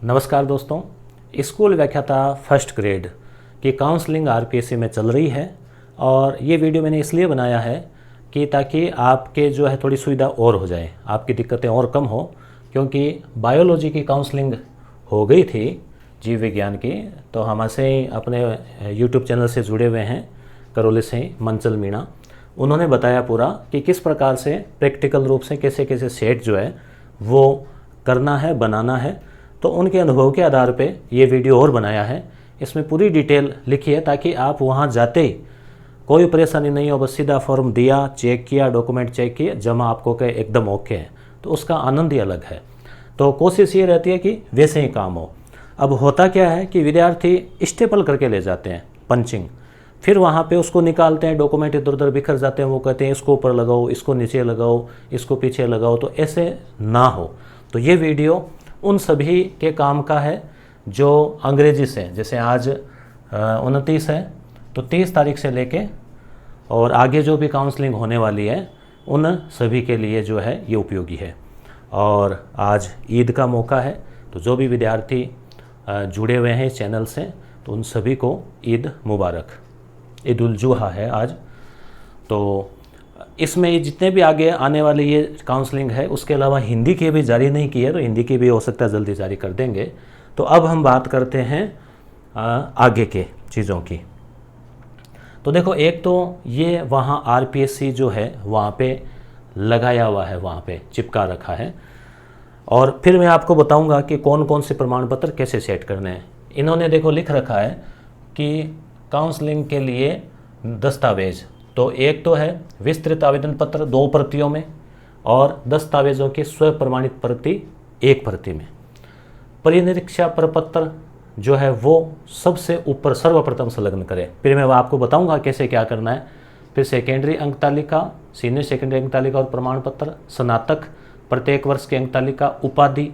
नमस्कार दोस्तों, स्कूल व्याख्याता फर्स्ट ग्रेड की काउंसलिंग आरपीएससी में चल रही है और ये वीडियो मैंने इसलिए बनाया है कि ताकि आपके जो है थोड़ी सुविधा और हो जाए, आपकी दिक्कतें और कम हो। क्योंकि बायोलॉजी की काउंसलिंग हो गई थी, जीव विज्ञान की, तो हमसे ही अपने यूट्यूब चैनल से जुड़े हुए हैं करौली से मंचल मीणा। उन्होंने बताया पूरा कि किस प्रकार से प्रैक्टिकल रूप से कैसे कैसे सेट जो है वो करना है, बनाना है। तो उनके अनुभव के आधार पे ये वीडियो और बनाया है। इसमें पूरी डिटेल लिखी है ताकि आप वहाँ जाते ही कोई परेशानी नहीं हो, बस सीधा फॉर्म दिया, चेक किया, डॉक्यूमेंट चेक किया, जमा आपको कहे एकदम ओके है, तो उसका आनंद ही अलग है। तो कोशिश ये रहती है कि वैसे ही काम हो। अब होता क्या है कि विद्यार्थी स्टेपल करके ले जाते हैं पंचिंग, फिर वहाँ पे उसको निकालते हैं, डॉक्यूमेंट इधर उधर बिखर जाते हैं। वो कहते हैं इसको ऊपर लगाओ, इसको नीचे लगाओ, इसको पीछे लगाओ, तो ऐसे ना हो। तो ये वीडियो उन सभी के काम का है जो अंग्रेजी से, जैसे आज 29 है, तो 30 तारीख से लेके और आगे जो भी काउंसलिंग होने वाली है उन सभी के लिए जो है ये उपयोगी है। और आज ईद का मौका है, तो जो भी विद्यार्थी जुड़े हुए हैं इस चैनल से, तो उन सभी को ईद मुबारक। ईद उल जुहा है आज। तो इसमें ये जितने भी आगे आने वाले ये काउंसलिंग है, उसके अलावा हिंदी की भी जारी नहीं की है, तो हिंदी की भी हो सकता है जल्दी जारी कर देंगे। तो अब हम बात करते हैं आगे के चीज़ों की। तो देखो, एक तो ये वहाँ आरपीएससी जो है वहाँ पे लगाया हुआ है, वहाँ पे चिपका रखा है। और फिर मैं आपको बताऊंगा कि कौन कौन से प्रमाण पत्र कैसे सेट करने हैं। इन्होंने देखो लिख रखा है कि काउंसलिंग के लिए दस्तावेज, तो एक तो है विस्तृत आवेदन पत्र 2 प्रतियों में और दस्तावेजों की स्व प्रमाणित प्रति 1 प्रति में। परिनिरीक्षा प्रपत्र जो है वो सबसे ऊपर सर्वप्रथम संलग्न करें। फिर मैं आपको बताऊंगा कैसे क्या करना है। फिर सेकेंडरी अंक तालिका, सीनियर सेकेंडरी अंक तालिका और प्रमाण पत्र, स्नातक प्रत्येक वर्ष की अंक तालिका, उपाधि,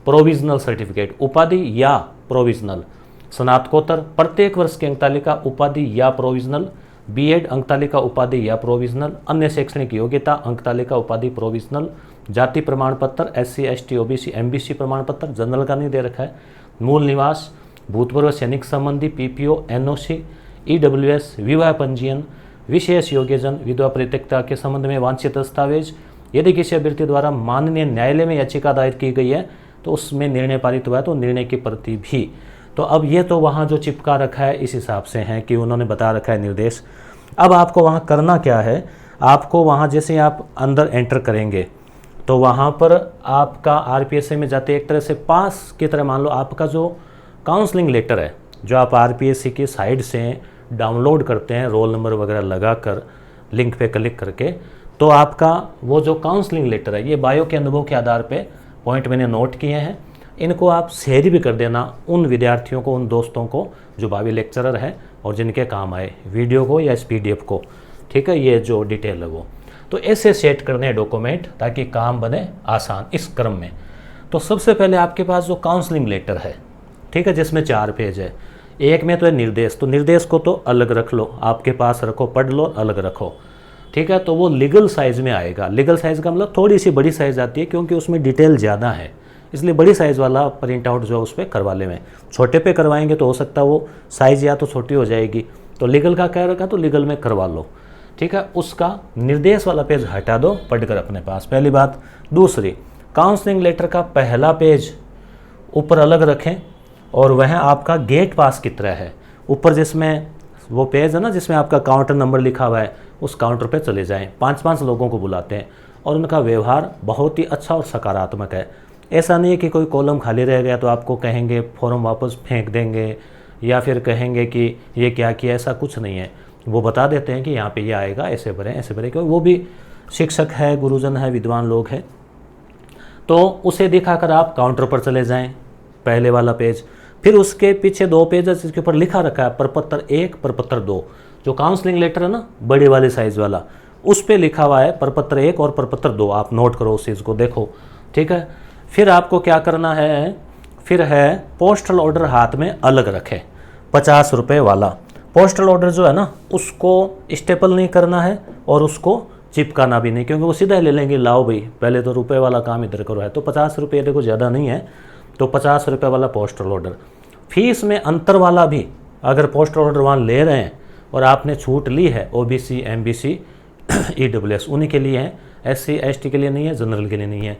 प्रोविजनल सर्टिफिकेट, उपाधि या प्रोविजनल, स्नातकोत्तर प्रत्येक वर्ष की अंक तालिका, उपाधि या प्रोविजनल, बीएड अंक तालिका, उपाधि या प्रोविजनल, अन्य शैक्षणिक योग्यता अंक तालिका, उपाधि, प्रोविजनल, जाति प्रमाण पत्र, एससी एसटी ओबीसी एमबीसी प्रमाण पत्र, जनरल का नहीं दे रखा है, मूल निवास, भूतपूर्व सैनिक संबंधी, पीपीओ, एनओसी, ईडब्ल्यूएस, विवाह पंजीयन, विशेष योग्यजन, विधवा परित्यक्ता के संबंध में वांछित दस्तावेज। यदि किसी अभ्यर्थी द्वारा माननीय न्यायालय में याचिका दायर की गई है तो उसमें निर्णय पारित हुआ है तो निर्णय की प्रति भी। तो अब ये तो वहाँ जो चिपका रखा है इस हिसाब से है कि उन्होंने बता रखा है निर्देश। अब आपको वहाँ करना क्या है, आपको वहाँ जैसे आप अंदर एंटर करेंगे तो वहाँ पर आपका आरपीएससी में जाते एक तरह से पास की तरह, मान लो आपका जो काउंसलिंग लेटर है जो आप आरपीएससी की साइट से डाउनलोड करते हैं, रोल नंबर वगैरह लगा कर लिंक पे क्लिक करके, तो आपका वो जो काउंसलिंग लेटर है, ये बायो के अनुभव के आधार पे पॉइंट मैंने नोट किए हैं, इनको आप शेयर भी कर देना उन विद्यार्थियों को, उन दोस्तों को जो भावी लेक्चरर हैं और जिनके काम आए वीडियो को या इस पीडीएफ को। ठीक है, ये जो डिटेल है वो। तो ऐसे सेट करने हैं डॉक्यूमेंट ताकि काम बने आसान इस क्रम में। तो सबसे पहले आपके पास जो काउंसलिंग लेटर है, ठीक है, जिसमें 4 पेज है, एक में तो है निर्देश, तो निर्देश को तो अलग रख लो, आपके पास रखो, पढ़ लो, अलग रखो। ठीक है, तो वो लीगल साइज़ में आएगा। लीगल साइज़ का मतलब थोड़ी सी बड़ी साइज़ आती है क्योंकि उसमें डिटेल ज़्यादा है, इसलिए बड़ी साइज़ वाला प्रिंट आउट जो है उस पर करवा ले। में छोटे पे करवाएंगे तो हो सकता है वो साइज़ या तो छोटी हो जाएगी, तो लीगल का कह रखा तो लीगल में करवा लो। ठीक है, उसका निर्देश वाला पेज हटा दो, पढ़कर अपने पास, पहली बात। दूसरी, काउंसलिंग लेटर का पहला पेज ऊपर अलग रखें और वह आपका गेट पास की तरह है। ऊपर जिसमें वो पेज है ना जिसमें आपका काउंटर नंबर लिखा हुआ है, उस काउंटर पे चले जाएं। 5-5 लोगों को बुलाते हैं और उनका व्यवहार बहुत ही अच्छा और सकारात्मक है। ऐसा नहीं है कि कोई कॉलम खाली रह गया तो आपको कहेंगे फॉर्म वापस फेंक देंगे या फिर कहेंगे कि ये क्या किया, ऐसा कुछ नहीं है। वो बता देते हैं कि यहाँ पे ये आएगा, ऐसे भरें, ऐसे भरें, क्योंकि वो भी शिक्षक है, गुरुजन है, विद्वान लोग हैं। तो उसे दिखाकर आप काउंटर पर चले जाएँ, पहले वाला पेज। फिर उसके पीछे 2 पेज है जिसके ऊपर लिखा रखा है प्रपत्र 1, प्रपत्र 2। जो काउंसलिंग लेटर है ना बड़े वाले साइज़ वाला, उस पर लिखा हुआ है प्रपत्र 1 और प्रपत्र 2। आप नोट करो, उस चीज़ को देखो। ठीक है, फिर आपको क्या करना है, फिर है पोस्टल ऑर्डर हाथ में अलग रखें, 50 रुपये वाला। पोस्टल ऑर्डर जो है ना उसको स्टेपल नहीं करना है और उसको चिपकाना भी नहीं, क्योंकि वो सीधा ले लेंगे, लाओ भाई पहले तो रुपए वाला काम इधर करो है। तो 50 रुपये देखो ज़्यादा नहीं है, तो 50 रुपये वाला पोस्टल ऑर्डर। फीस में अंतर वाला भी अगर पोस्टल ऑर्डर वहाँ ले रहे हैं और आपने छूट ली है, OBC, MBC, EWS उन्हीं के लिए है, SC ST के लिए नहीं है, जनरल के लिए नहीं है।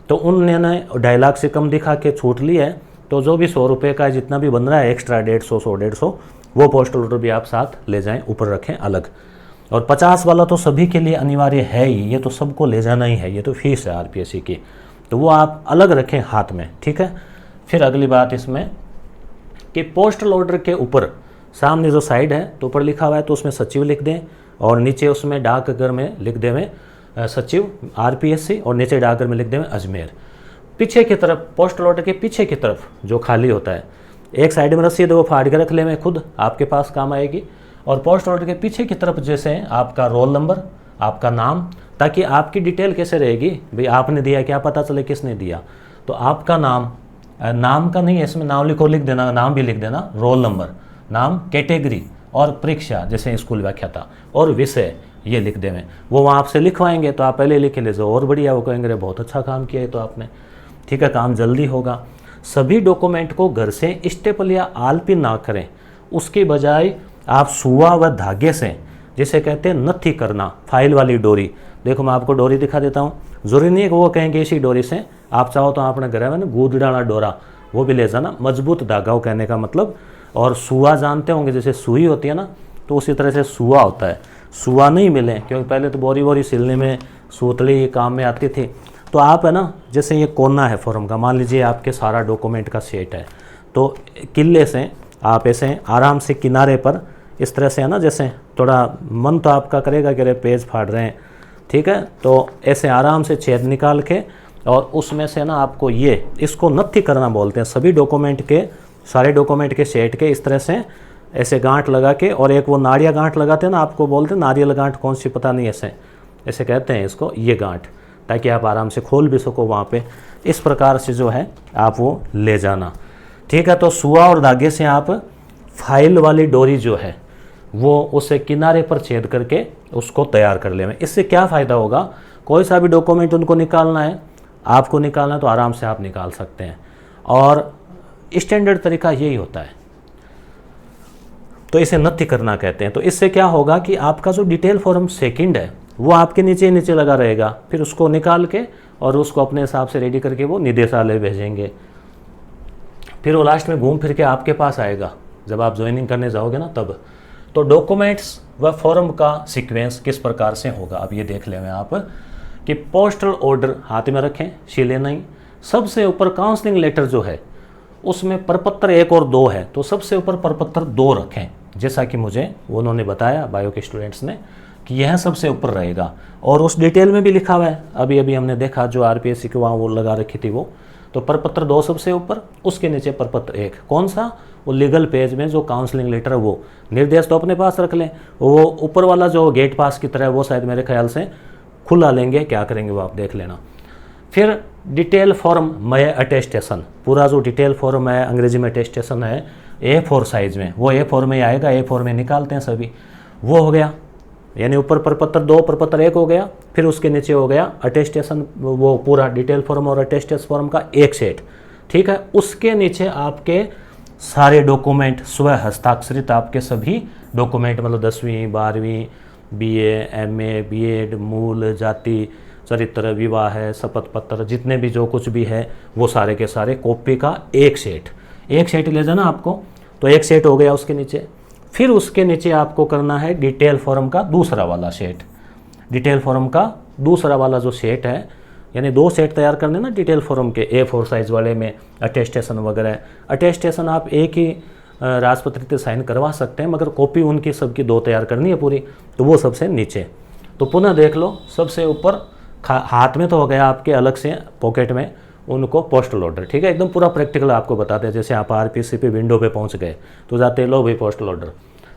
तो उन्होंने 2.5 लाख से कम दिखा के छूट ली है, तो जो भी 100 रुपये का जितना भी बन रहा है एक्स्ट्रा 150 वो पोस्टल ऑर्डर भी आप साथ ले जाएं, ऊपर रखें अलग। और 50 वाला तो सभी के लिए अनिवार्य है ही, ये तो सबको ले जाना ही है, ये तो फीस है RPSC की, तो वो आप अलग रखें हाथ में, ठीक है। फिर अगली बात इसमें कि पोस्टल ऑर्डर के ऊपर सामने जो साइड है तो ऊपर लिखा हुआ है तो उसमें सचिव लिख दें, और नीचे उसमें डाकघर में लिख दें सचिव RPSC, और नीचे डाकघर में लिख दें अजमेर। पीछे की तरफ पोस्टल ऑर्डर के पीछे की तरफ जो खाली होता है, एक साइड में रसीद वो फाड़ के रख ले, में खुद आपके पास काम आएगी। और पोस्टल ऑर्डर के पीछे की तरफ जैसे आपका रोल नंबर, आपका नाम, ताकि आपकी डिटेल कैसे रहेगी, भाई आपने दिया क्या पता चले किसने दिया। तो आपका नाम का नहीं है इसमें, नाम लिखो, लिख देना, नाम भी लिख देना, रोल नंबर, नाम, कैटेगरी और परीक्षा जैसे स्कूल व्याख्याता और विषय ये लिख देवें। वो वहाँ आपसे लिखवाएंगे तो आप पहले लिख ले जाओ, और बढ़िया, वो कहेंगे बहुत अच्छा काम किया है तो आपने, ठीक है, काम जल्दी होगा। सभी डॉक्यूमेंट को घर से स्टेपल या आलपिन ना करें, उसके बजाय आप सुआ व धागे से, जिसे कहते हैं नथी करना, फाइल वाली डोरी, देखो मैं आपको डोरी दिखा देता हूँ, जरूरी नहीं है कि वो कहेंगे इसी डोरी से, आप चाहो तो आपने घर में ना गूदड़ाना डोरा वो भी ले जाना, मजबूत धागा हो कहने का मतलब। और सुआ जानते होंगे, जैसे सुई होती है ना, तो उसी तरह से सुआ होता है। सुआ नहीं मिले, क्योंकि पहले तो बोरी सिलने में सूतली काम में आती थी। तो आप है ना, जैसे ये कोना है फॉर्म का, मान लीजिए आपके सारा डॉक्यूमेंट का सेट है, तो किले से आप ऐसे आराम से किनारे पर इस तरह से है ना, जैसे थोड़ा मन तो आपका करेगा कि अरे पेज फाड़ रहे हैं, ठीक है, तो ऐसे आराम से छेद निकाल के और उसमें से ना आपको ये, इसको नथी करना बोलते हैं, सभी डॉक्यूमेंट के, सारे डॉक्यूमेंट के सेट के इस तरह से ऐसे गांठ लगा के, और एक वो नाड़िया गांठ लगाते हैं ना, आपको बोलते हैं नारियल गांठ कौन सी पता नहीं, ऐसे कहते हैं इसको, ये गांठ, ताकि आप आराम से खोल भी सको वहाँ पे। इस प्रकार से जो है आप वो ले जाना, ठीक है। तो सुआ और धागे से आप फाइल वाली डोरी जो है वो उसे किनारे पर छेद करके उसको तैयार कर लें। इससे क्या फ़ायदा होगा, कोई सा भी डॉक्यूमेंट उनको निकालना है, आपको निकालना है तो आराम से आप निकाल सकते हैं, और स्टैंडर्ड तरीका यही होता है। तो इसे नथी करना कहते हैं। तो इससे क्या होगा कि आपका जो डिटेल फॉर्म सेकंड है वो आपके नीचे नीचे लगा रहेगा, फिर उसको निकाल के और उसको अपने हिसाब से रेडी करके वो निदेशालय भेजेंगे, फिर वो लास्ट में घूम फिर के आपके पास आएगा जब आप ज्वाइनिंग करने जाओगे ना तब। तो डॉक्यूमेंट्स व फॉर्म का सीक्वेंस किस प्रकार से होगा, अब ये देख लें आप कि पोस्टल ऑर्डर हाथ में रखें, सीले नहीं। सबसे ऊपर काउंसलिंग लेटर जो है उसमें प्रपत्र 1 और 2 है, तो सबसे ऊपर प्रपत्र 2 रखें, जैसा कि मुझे उन्होंने बताया बायो के स्टूडेंट्स ने कि यह सबसे ऊपर रहेगा। और उस डिटेल में भी लिखा हुआ है, अभी अभी हमने देखा जो RPSC के वहाँ वो लगा रखी थी वो, तो प्रपत्र 2 सबसे ऊपर, उसके नीचे प्रपत्र 1, कौन सा, वो लीगल पेज में जो काउंसलिंग लेटर है वो। निर्देश तो अपने पास रख लें, वो ऊपर वाला जो गेट पास की तरह वो शायद मेरे ख्याल से खुला लेंगे, क्या करेंगे वो आप देख लेना। फिर डिटेल फॉर्म में अटेस्टेशन, पूरा जो डिटेल फॉर्म है अंग्रेजी में अटेस्टेशन है A4 साइज में, वो A4 में आएगा, A4 में निकालते हैं सभी, वो हो गया। यानी ऊपर प्रपत्र 2 प्रपत्र 1 हो गया, फिर उसके नीचे हो गया अटेस्टेशन, वो पूरा डिटेल फॉर्म और अटेस्टेशन फॉर्म का एक सेट, ठीक है। उसके नीचे आपके सारे डॉक्यूमेंट स्व हस्ताक्षरित, आपके सभी डॉक्यूमेंट, मतलब 10वीं 12वीं BA MA B.Ed मूल जाति चरित्र विवाह है शपथ पत्र, जितने भी जो कुछ भी है वो सारे के सारे कॉपी का एक सेट ले जाना आपको। तो एक सेट हो गया उसके नीचे। फिर उसके नीचे आपको करना है डिटेल फॉर्म का दूसरा वाला सेट। डिटेल फॉर्म का दूसरा वाला जो सेट है, यानी 2 सेट तैयार करने ना डिटेल फॉर्म के, A4 साइज वाले में अटेस्टेशन वगैरह। अटेस्टेशन आप एक ही राजपत्रित से साइन करवा सकते हैं, मगर कॉपी उनकी सबकी 2 तैयार करनी है पूरी, तो वो सबसे नीचे। तो पुनः देख लो, सबसे ऊपर हाथ में तो हो गया आपके, अलग से पॉकेट में उनको पोस्टल ऑर्डर, ठीक है। एकदम पूरा प्रैक्टिकल आपको बताते हैं, जैसे आप RPSC पे विंडो पे पहुंच गए तो जाते लो भाई पोस्टल ऑर्डर,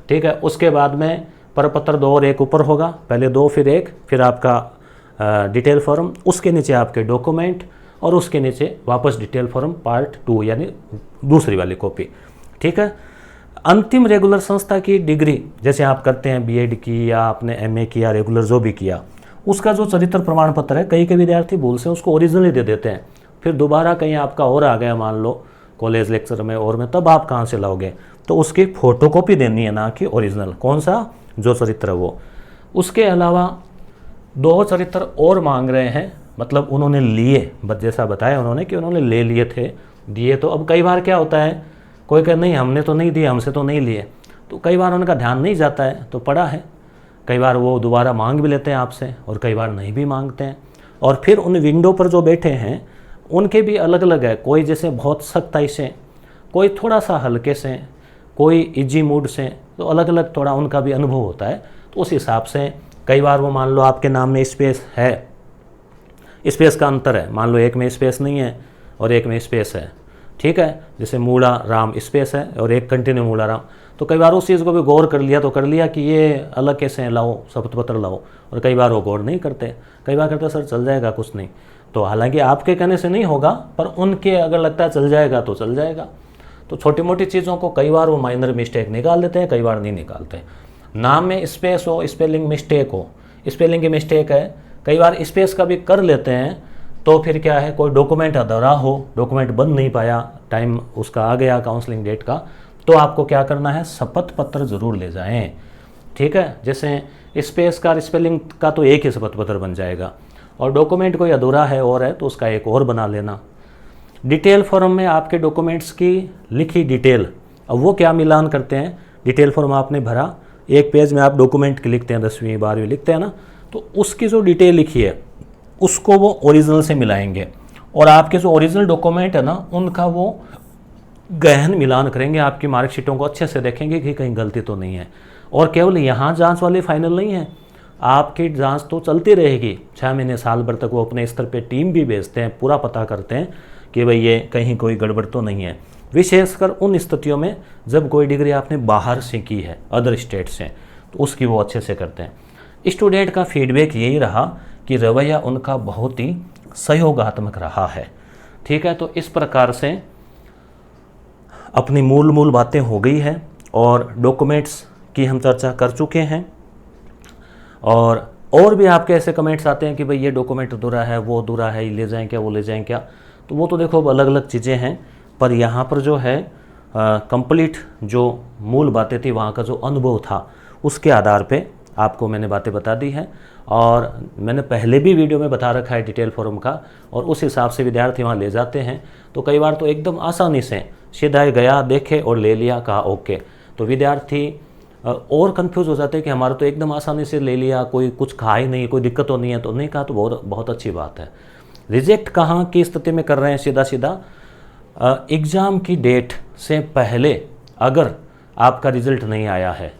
ठीक है। उसके बाद में प्रपत्र 2 और 1 ऊपर होगा, पहले 2 फिर 1, फिर आपका डिटेल फॉर्म, उसके नीचे आपके डॉक्यूमेंट, और उसके नीचे वापस डिटेल फॉर्म पार्ट 2 यानी दूसरी वाली कॉपी, ठीक है। अंतिम रेगुलर संस्था की डिग्री, जैसे आप करते हैं B.Ed की या आपने MA किया, रेगुलर जो भी किया, उसका जो चरित्र प्रमाण पत्र है, कई विद्यार्थी भूल से उसको ओरिजिनली दे देते हैं, फिर दोबारा कहीं आपका और आ गया मान लो कॉलेज लेक्चर में और में, तब आप कहाँ से लाओगे? तो उसकी फ़ोटोकॉपी देनी है, ना कि ओरिजिनल। कौन सा? जो चरित्र वो। उसके अलावा 2 चरित्र और मांग रहे हैं, मतलब उन्होंने लिए, जैसा बताया उन्होंने कि उन्होंने ले लिए थे, दिए। तो अब कई बार क्या होता है, कोई कहे नहीं हमने तो नहीं दिए, हमसे तो नहीं लिए, तो कई बार उनका ध्यान नहीं जाता है, तो पड़ा है। कई बार वो दोबारा मांग भी लेते हैं आपसे और कई बार नहीं भी मांगते हैं। और फिर उन विंडो पर जो बैठे हैं उनके भी अलग अलग है, कोई जैसे बहुत सख्ताई से, कोई थोड़ा सा हल्के से, कोई इजी मूड से, तो अलग अलग थोड़ा उनका भी अनुभव होता है। तो उस हिसाब से कई बार वो मान लो आपके नाम में स्पेस है, स्पेस का अंतर है, मान लो एक में स्पेस नहीं है और एक में स्पेस है, ठीक है, जैसे मूड़ा राम स्पेस है और एक कंटिन्यू मूड़ा राम, तो कई बार उस चीज़ को भी गौर कर लिया, तो कर लिया कि ये अलग कैसे लाओ, शपथ पत्र लाओ। और कई बार वो गौर नहीं करते, कई बार करते सर चल जाएगा कुछ नहीं। तो हालांकि आपके कहने से नहीं होगा, पर उनके अगर लगता है चल जाएगा तो चल जाएगा। तो छोटी मोटी चीज़ों को कई बार वो माइनर मिस्टेक निकाल देते हैं, कई बार नहीं निकालते। नाम में स्पेस हो, स्पेलिंग मिस्टेक हो, स्पेलिंग की मिस्टेक है, कई बार स्पेस का भी कर लेते हैं, तो फिर क्या है, कोई डॉक्यूमेंट अधूरा हो, डॉक्यूमेंट बन नहीं पाया, टाइम उसका आ गया काउंसलिंग डेट का, तो आपको क्या करना है, शपथ पत्र ज़रूर ले जाएं, ठीक है। जैसे स्पेस का स्पेलिंग का तो एक ही शपथ पत्र बन जाएगा, और डॉक्यूमेंट कोई अधूरा है और है तो उसका एक और बना लेना। डिटेल फॉर्म में आपके डॉक्यूमेंट्स की लिखी डिटेल, अब वो क्या मिलान करते हैं, डिटेल फॉर्म आपने भरा, एक पेज में आप डॉक्यूमेंट की लिखते हैं, 10वीं 12वीं लिखते हैं ना, तो उसकी जो डिटेल लिखी है उसको वो ओरिजिनल से मिलाएंगे, और आपके जो ओरिजिनल डॉक्यूमेंट है ना उनका वो गहन मिलान करेंगे, आपकी मार्कशीटों को अच्छे से देखेंगे कि कहीं गलती तो नहीं है। और केवल यहाँ जांच वाले फाइनल नहीं है, आपकी जांच तो चलती रहेगी 6 महीने साल भर तक। वो अपने स्तर पे टीम भी भेजते हैं, पूरा पता करते हैं कि भाई ये कहीं कोई गड़बड़ तो नहीं है। विशेषकर उन स्थितियों में जब कोई डिग्री आपने बाहर से की है, अदर स्टेट से, तो उसकी वो अच्छे से करते हैं। स्टूडेंट का फीडबैक यही रहा कि रवैया उनका बहुत ही सहयोगात्मक रहा है, ठीक है। तो इस प्रकार से अपनी मूल बातें हो गई है, और डॉक्यूमेंट्स की हम चर्चा कर चुके हैं। और भी आपके ऐसे कमेंट्स आते हैं कि भाई ये डॉक्यूमेंट अधूरा है, वो अधूरा है, ये ले जाएं क्या, वो ले जाएं क्या, तो वो तो देखो अलग अलग चीज़ें हैं, पर यहाँ पर जो है कंप्लीट जो मूल बातें थी, वहाँ का जो अनुभव था, उसके आधार पे आपको मैंने बातें बता दी हैं। और मैंने पहले भी वीडियो में बता रखा है डिटेल फॉर्म का, और उस हिसाब से विद्यार्थी वहाँ ले जाते हैं। तो कई बार तो एकदम आसानी से सीधा गया, देखे और ले लिया, कहा ओके, तो विद्यार्थी और कंफ्यूज हो जाते हैं कि हमारा तो एकदम आसानी से ले लिया, कोई कुछ कहा ही नहीं, कोई दिक्कत तो नहीं है, तो नहीं कहा तो बहुत अच्छी बात है। रिजेक्ट कहाँ की स्थिति में कर रहे हैं, सीधा एग्ज़ाम की डेट से पहले अगर आपका रिजल्ट नहीं आया है,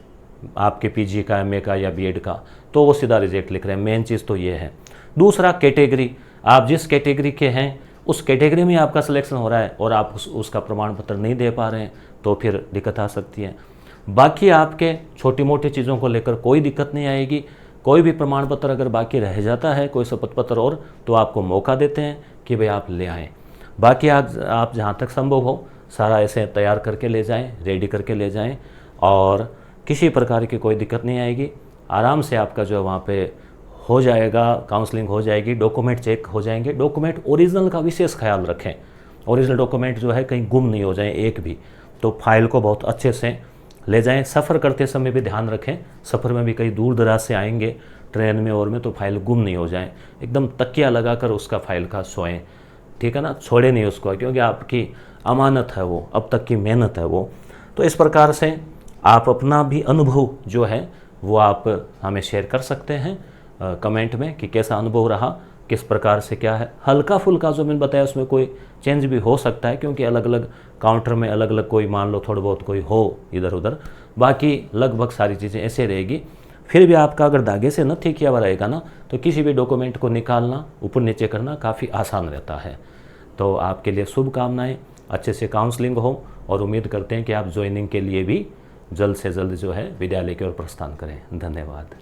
आपके पीजी का, एमए का या बीएड का, तो वो सीधा रिजेक्ट लिख रहे हैं। मेन चीज़ तो ये है। दूसरा, कैटेगरी, आप जिस कैटेगरी के हैं उस कैटेगरी में आपका सिलेक्शन हो रहा है और आप उसका प्रमाण पत्र नहीं दे पा रहे हैं, तो फिर दिक्कत आ सकती है। बाकी आपके छोटी मोटी चीज़ों को लेकर कोई दिक्कत नहीं आएगी। कोई भी प्रमाण पत्र अगर बाकी रह जाता है, कोई शपथ पत्र और, तो आपको मौका देते हैं कि भाई आप ले आएँ। बाकी आप जहाँ तक संभव हो सारा ऐसे तैयार करके ले जाएं, रेडी करके ले जाएं, और किसी प्रकार की कोई दिक्कत नहीं आएगी। आराम से आपका जो है वहाँ पे हो जाएगा, काउंसलिंग हो जाएगी, डॉक्यूमेंट चेक हो जाएंगे। डॉक्यूमेंट ओरिजिनल का विशेष ख्याल रखें, ओरिजिनल डॉक्यूमेंट जो है कहीं गुम नहीं हो जाए एक भी, तो फाइल को बहुत अच्छे से ले जाएं। सफ़र करते समय भी ध्यान रखें, सफ़र में भी कई दूर दराज से आएंगे ट्रेन में और में, तो फाइल गुम नहीं हो जाए। एकदम तकिया लगाकर उसका फाइल का सोएं, ठीक है ना, छोड़े नहीं उसको, क्योंकि आपकी अमानत है वो, अब तक की मेहनत है वो। तो इस प्रकार से आप अपना भी अनुभव जो है वो आप हमें शेयर कर सकते हैं कमेंट में कि कैसा अनुभव रहा, किस प्रकार से क्या है। हल्का फुल्का जो मैंने बताया उसमें कोई चेंज भी हो सकता है, क्योंकि अलग अलग काउंटर में अलग अलग कोई मान लो थोड़ा बहुत कोई हो इधर उधर, बाकी लगभग सारी चीज़ें ऐसे रहेगी। फिर भी आपका अगर धागे से न ठीक किया हुआ रहेगा ना, तो किसी भी डॉक्यूमेंट को निकालना, ऊपर नीचे करना काफ़ी आसान रहता है। तो आपके लिए शुभकामनाएं, अच्छे से काउंसलिंग हो, और उम्मीद करते हैं कि आप ज्वाइनिंग के लिए भी जल्द से जल्द जो है विद्यालय की ओर प्रस्थान करें। धन्यवाद।